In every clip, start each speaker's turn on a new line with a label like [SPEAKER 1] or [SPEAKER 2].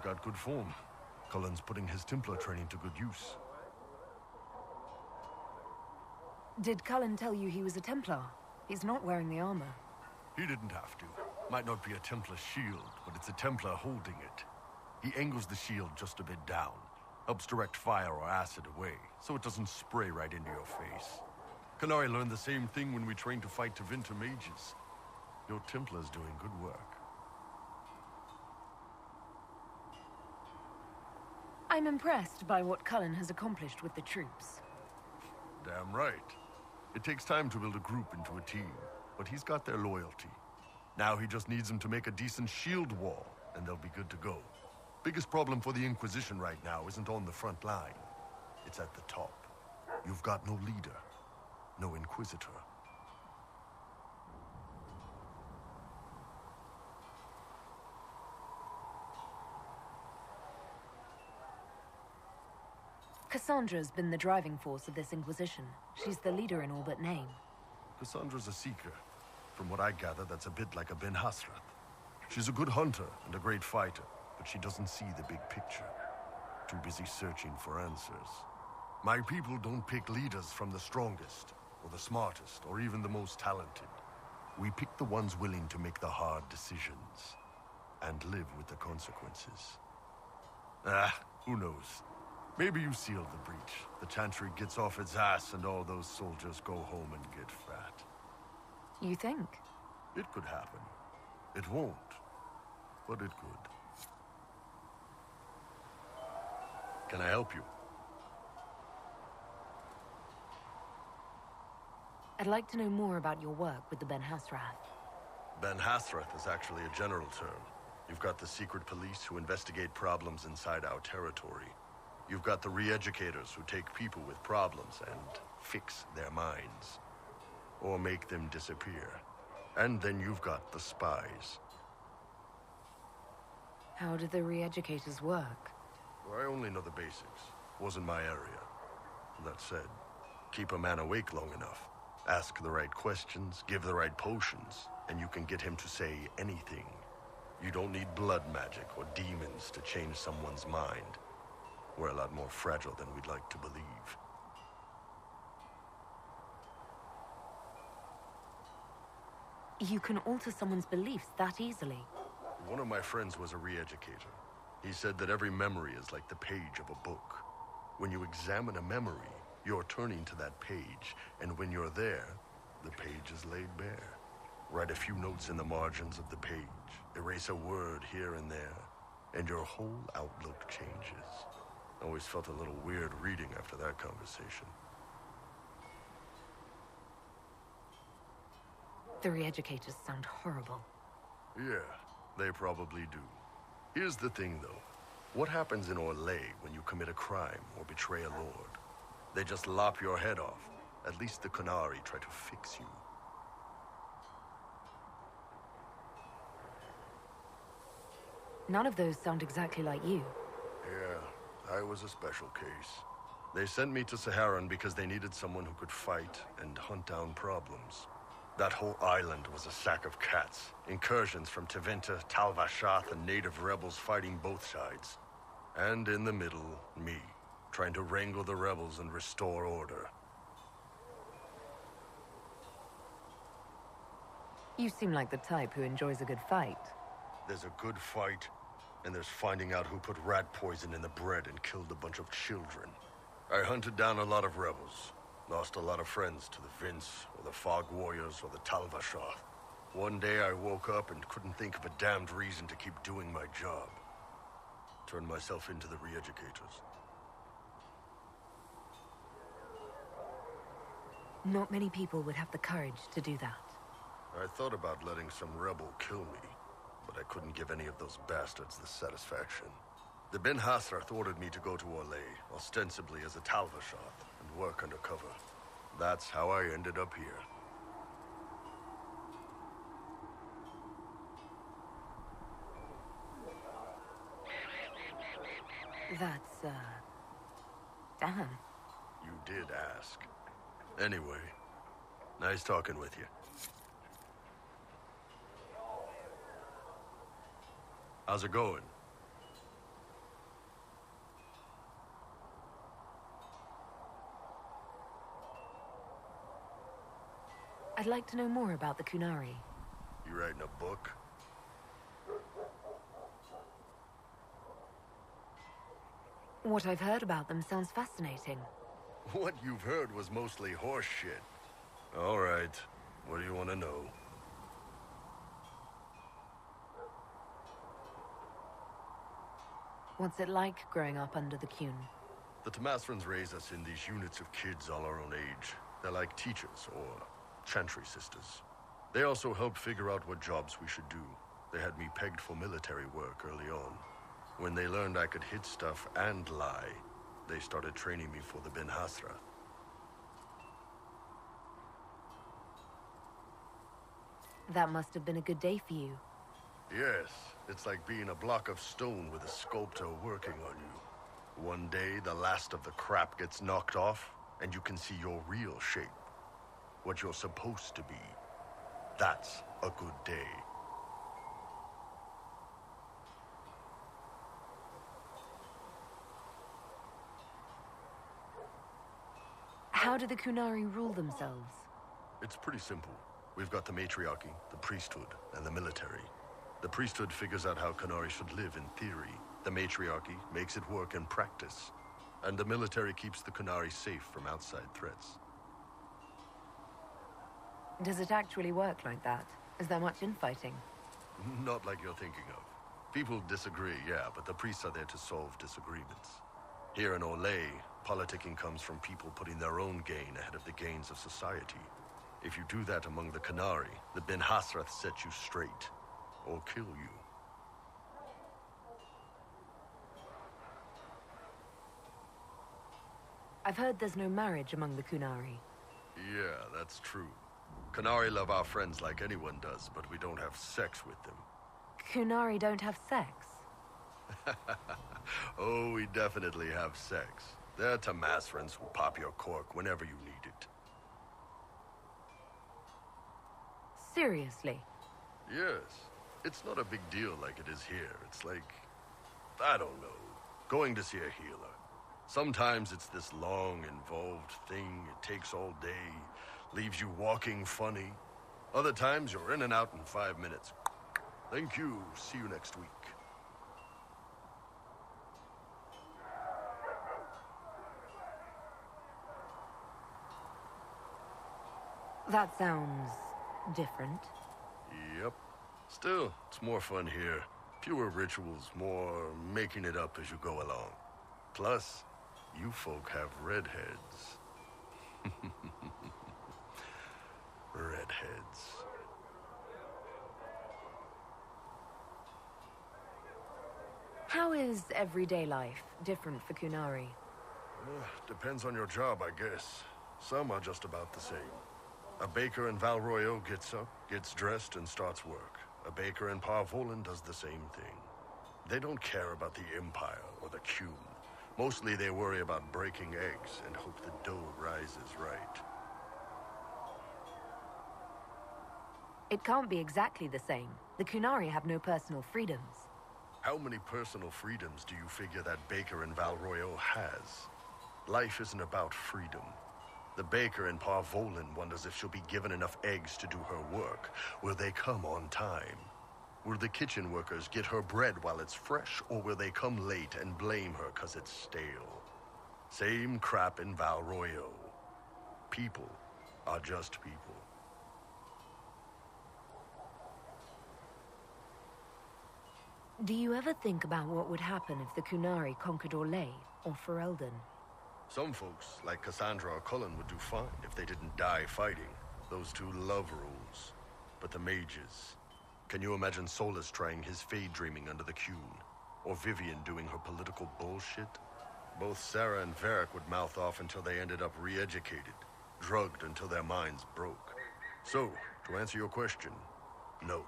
[SPEAKER 1] You've got good form. Cullen's putting his Templar training to good use.
[SPEAKER 2] Did Cullen tell you he was a Templar? He's not wearing the armor.
[SPEAKER 1] He didn't have to. Might not be a Templar shield, but it's a Templar holding it. He angles the shield just a bit down. Helps direct fire or acid away, so it doesn't spray right into your face. Kanari learned the same thing when we trained to fight Tevinter mages. Your Templar's doing good work.
[SPEAKER 2] I'm impressed by what Cullen has accomplished with the troops.
[SPEAKER 1] Damn right. It takes time to build a group into a team, but he's got their loyalty. Now he just needs them to make a decent shield wall, and they'll be good to go. Biggest problem for the Inquisition right now isn't on the front line. It's at the top. You've got no leader, no Inquisitor.
[SPEAKER 2] Cassandra's been the driving force of this Inquisition. She's the leader in all but name.
[SPEAKER 1] Cassandra's a seeker. From what I gather, that's a bit like a Ben Hasrath. She's a good hunter and a great fighter, but she doesn't see the big picture. Too busy searching for answers. My people don't pick leaders from the strongest, or the smartest, or even the most talented. We pick the ones willing to make the hard decisions, and live with the consequences. Who knows? Maybe you sealed the breach. The Chantry gets off its ass and all those soldiers go home and get fat.
[SPEAKER 2] You think?
[SPEAKER 1] It could happen. It won't, but it could. Can I help you?
[SPEAKER 2] I'd like to know more about your work with the Ben Hasrath.
[SPEAKER 1] Ben Hasrath is actually a general term. You've got the secret police who investigate problems inside our territory. You've got the re-educators who take people with problems and fix their minds. Or make them disappear. And then you've got the spies.
[SPEAKER 2] How do the re-educators work?
[SPEAKER 1] Well, I only know the basics. Wasn't my area. That said, keep a man awake long enough. Ask the right questions, give the right potions, and you can get him to say anything. You don't need blood magic or demons to change someone's mind. We're a lot more fragile than we'd like to believe.
[SPEAKER 2] You can alter someone's beliefs that easily.
[SPEAKER 1] One of my friends was a re-educator. He said that every memory is like the page of a book. When you examine a memory, you're turning to that page, and when you're there, the page is laid bare. Write a few notes in the margins of the page, erase a word here and there, and your whole outlook changes. I always felt a little weird reading after that conversation.
[SPEAKER 2] The re-educators sound horrible.
[SPEAKER 1] Yeah, they probably do. Here's the thing, though. What happens in Orlais when you commit a crime or betray a lord? They just lop your head off. At least the Qunari try to fix you.
[SPEAKER 2] None of those sound exactly like you.
[SPEAKER 1] Yeah, I was a special case. They sent me to Saharan because they needed someone who could fight and hunt down problems. That whole island was a sack of cats. Incursions from Tevinter, Tal Vashath, and native rebels fighting both sides. And in the middle, me, trying to wrangle the rebels and restore order.
[SPEAKER 2] You seem like the type who enjoys a good fight.
[SPEAKER 1] There's a good fight, and there's finding out who put rat poison in the bread and killed a bunch of children. I hunted down a lot of rebels. Lost a lot of friends to the Vince, or the Fog Warriors, or the Tal Vashath. One day I woke up and couldn't think of a damned reason to keep doing my job. Turned myself into the re-educators.
[SPEAKER 2] Not many people would have the courage to do that.
[SPEAKER 1] I thought about letting some rebel kill me, but I couldn't give any of those bastards the satisfaction. The Ben Hasrath ordered me to go to Orlais, ostensibly as a Tal Vashath, and work undercover. That's how I ended up here.
[SPEAKER 2] That's, damn.
[SPEAKER 1] You did ask. Anyway, nice talking with you. How's it going?
[SPEAKER 2] I'd like to know more about the Kunari.
[SPEAKER 1] You writing a book?
[SPEAKER 2] What I've heard about them sounds fascinating.
[SPEAKER 1] What you've heard was mostly horse shit. All right. What do you want to know?
[SPEAKER 2] What's it like growing up under the Kun?
[SPEAKER 1] The Tamasrans raise us in these units of kids all our own age. They're like teachers, or chantry sisters. They also help figure out what jobs we should do. They had me pegged for military work early on. When they learned I could hit stuff and lie, they started training me for the Ben Hasra.
[SPEAKER 2] That must have been a good day for you.
[SPEAKER 1] Yes, it's like being a block of stone with a sculptor working on you. One day, the last of the crap gets knocked off, and you can see your real shape. What you're supposed to be. That's a good day.
[SPEAKER 2] How do the Kunari rule themselves?
[SPEAKER 1] It's pretty simple. We've got the matriarchy, the priesthood, and the military. The priesthood figures out how Kunari should live in theory. The matriarchy makes it work in practice. And the military keeps the Kunari safe from outside threats.
[SPEAKER 2] Does it actually work like that? Is there much infighting?
[SPEAKER 1] Not like you're thinking of. People disagree, yeah, but the priests are there to solve disagreements. Here in Olay, politicking comes from people putting their own gain ahead of the gains of society. If you do that among the Kunari, the Ben Hasrath set you straight, or kill you.
[SPEAKER 2] I've heard there's no marriage among the Kunari.
[SPEAKER 1] Yeah, that's true. Kunari love our friends like anyone does, but we don't have sex with them.
[SPEAKER 2] Kunari don't have sex?
[SPEAKER 1] Oh, we definitely have sex. They're Tamasrans who pop your cork whenever you need it.
[SPEAKER 2] Seriously?
[SPEAKER 1] Yes. It's not a big deal like it is here. It's like, I don't know, going to see a healer. Sometimes it's this long, involved thing. It takes all day, leaves you walking funny. Other times you're in and out in 5 minutes. Thank you. See you next week.
[SPEAKER 2] That sounds different.
[SPEAKER 1] Yep. Still, it's more fun here. Fewer rituals, more making it up as you go along. Plus, you folk have redheads. Redheads.
[SPEAKER 2] How is everyday life different for Kunari?
[SPEAKER 1] Depends on your job, I guess. Some are just about the same. A baker in Val Royeaux gets up, gets dressed, and starts work. A baker in Parvolan does the same thing. They don't care about the Empire or the Kun. Mostly they worry about breaking eggs and hope the dough rises right.
[SPEAKER 2] It can't be exactly the same. The Kunari have no personal freedoms.
[SPEAKER 1] How many personal freedoms do you figure that baker in Val Royeaux has? Life isn't about freedom. The baker in Parvolan wonders if she'll be given enough eggs to do her work. Will they come on time? Will the kitchen workers get her bread while it's fresh, or will they come late and blame her 'cause it's stale? Same crap in Val Royeaux. People are just people.
[SPEAKER 2] Do you ever think about what would happen if the Kunari conquered Orlais or Ferelden?
[SPEAKER 1] Some folks, like Cassandra or Cullen, would do fine if they didn't die fighting. Those two love rules. But the mages... Can you imagine Solus trying his fade dreaming under the Kun? Or Vivian doing her political bullshit? Both Sarah and Varric would mouth off until they ended up re-educated, drugged until their minds broke. So, to answer your question, no,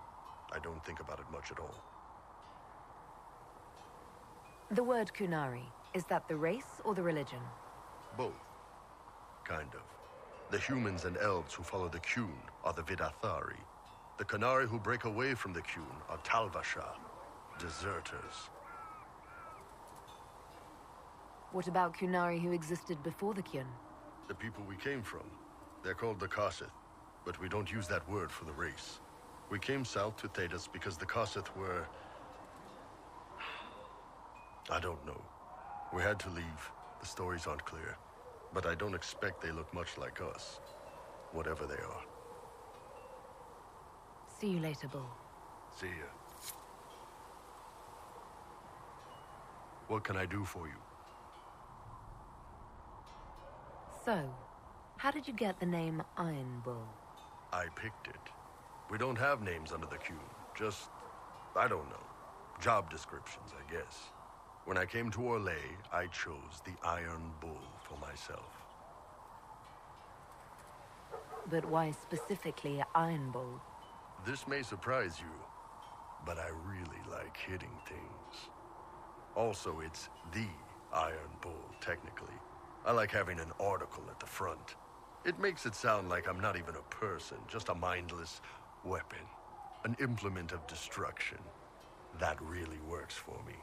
[SPEAKER 1] I don't think about it much at all.
[SPEAKER 2] The word Kunari, is that the race or the religion?
[SPEAKER 1] Both. Kind of. The humans and elves who follow the Kun are the Vidathari. The Kunari who break away from the Kun are Talvasha, deserters.
[SPEAKER 2] What about Kunari who existed before the Kun?
[SPEAKER 1] The people we came from. They're called the Karsith. but we don't use that word for the race. We came south to Thedas because the Kosseth were... I don't know. We had to leave. The stories aren't clear. But I don't expect they look much like us. Whatever they are.
[SPEAKER 2] See you later, Bull.
[SPEAKER 1] See ya. What can I do for you?
[SPEAKER 2] So, how did you get the name Iron Bull?
[SPEAKER 1] I picked it. We don't have names under the Q. Just, I don't know. Job descriptions, I guess. When I came to Orlais, I chose the Iron Bull for myself.
[SPEAKER 2] But why specifically Iron Bull?
[SPEAKER 1] This may surprise you, but I really like hitting things. Also, it's the Iron Bull, technically. I like having an article at the front. It makes it sound like I'm not even a person, just a mindless weapon. An implement of destruction. That really works for me.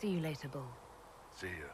[SPEAKER 2] See you later, Bull.
[SPEAKER 1] See ya.